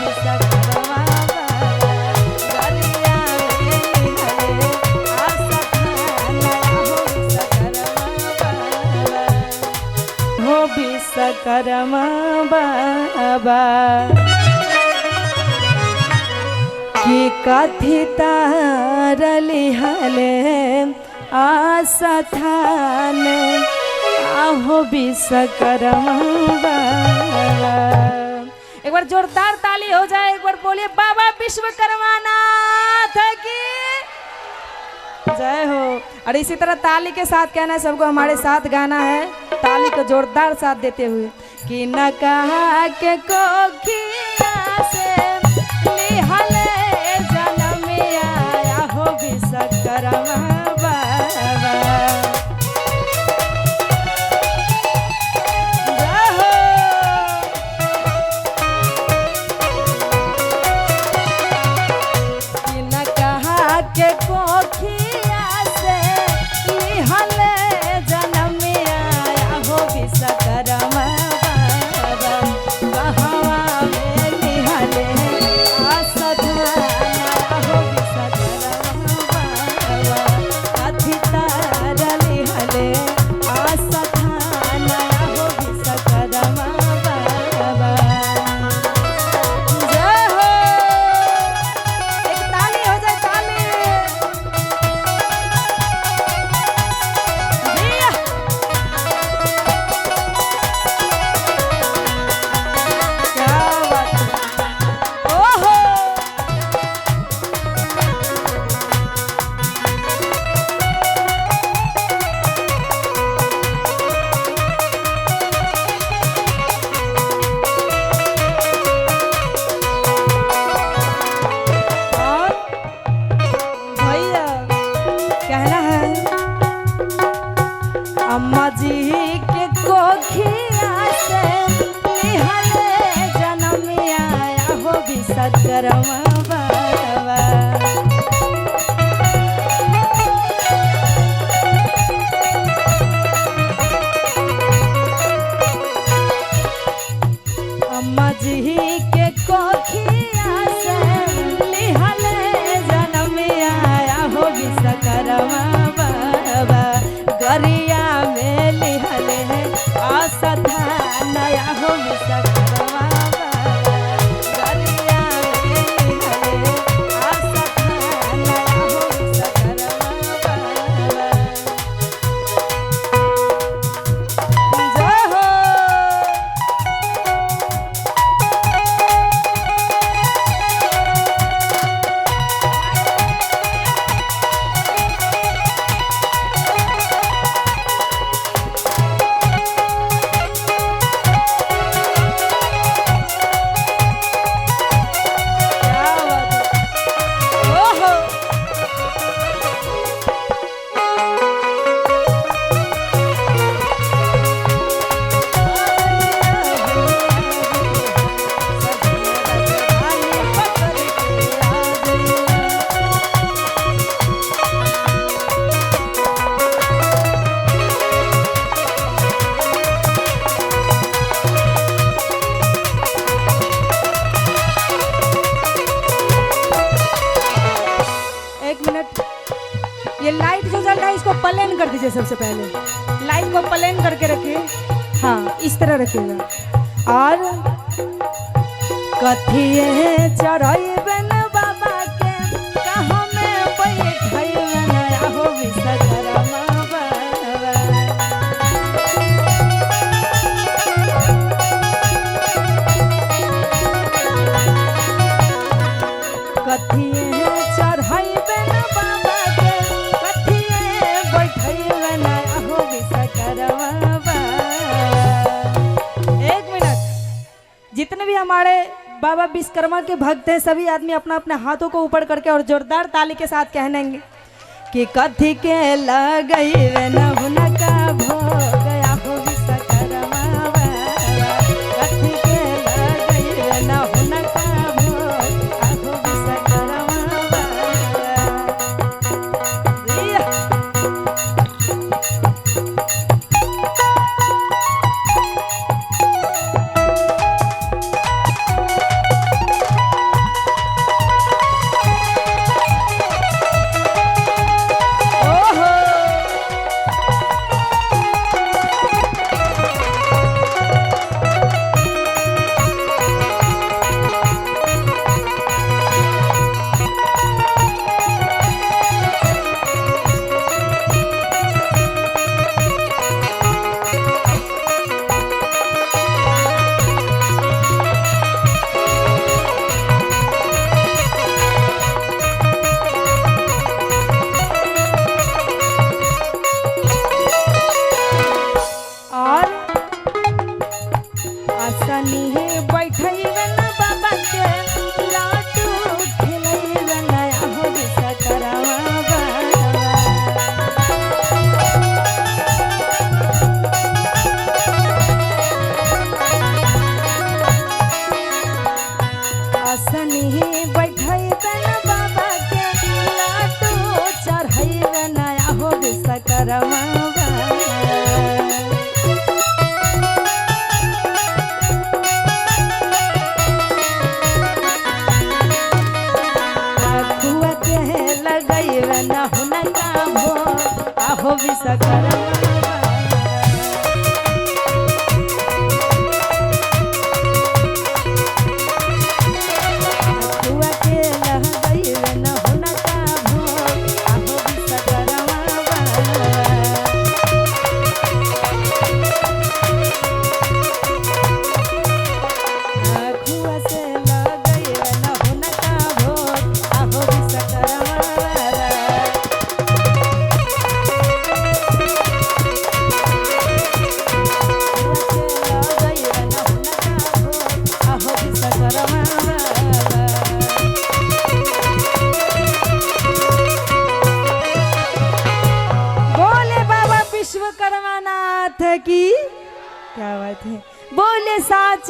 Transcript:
विश्वकर्मा गरिया हो विश्वकर्मा बाबा कि कथि तारली हले आस्थान आहो विश्वकर्मा बाबा। एक बार जोरदार ताली हो जाए, एक बार बोलिए बाबा विश्वकर्मा नाथ की जय हो। और इसी तरह ताली के साथ कहना है सबको, हमारे साथ गाना है ताली को जोरदार साथ देते हुए कि न कहा के कोखिया से लिहले जन्म आया हो विश्वकर्मा बाबा। के कोखिया से लिहले जन्म आया हो विश्वकर्मा बाबा। कहवा में लिहले आस्थान हो विश्वकर्मा बाबा। कथि तार लिहले आस्थान हो विश्वकर्मा बाबा। जय हो। एक ताली हो जाए, ताली अम्मा जी के कोखिया से लिहले जन्म आया हो विश्वकर्मा बाबा। अम्मा जी के कोखिया से लिहले जन्म आया हो विश्वकर्मा बाबा। गरिया में लिहले आस्थान हो विश्वकर्मा बाबा। गरिया में लिहले आस्थान हो विश्वकर्मा बाबा। जय हो। ये लाइट जो जल रहा है इसको प्लेन कर दीजिए। सबसे पहले लाइट को प्लेन करके रखिए, हाँ इस तरह रखिएगा। और कथिए चढ़ाइबन बाबा के कहाँ में बैठइबन आहो विश्वकर्मा बाबा। कथिए चढ़ाइबन बाबा के कथिए बैठइबन आहो विश्वकर्मा बाबा। एक मिनट, जितने भी हमारे बाबा विश्वकर्मा के भक्त हैं सभी आदमी अपना अपने हाथों को ऊपर करके और जोरदार ताली के साथ कहनेंगे कि कथी के लगई न हुनका भोग आहो विश्वकर्मा बाबा। कथी के लगई न हुनका भोग आहो विश्वकर्मा बाबा। आसनी बैठैबन बाबा के लाडू चढ़ैबन आहो विश्वकर्मा खुआ के लगैबन हुनका भोग आहो विश्वकर्मा विश्वकर्मा नाथ की क्या बात है बोले साच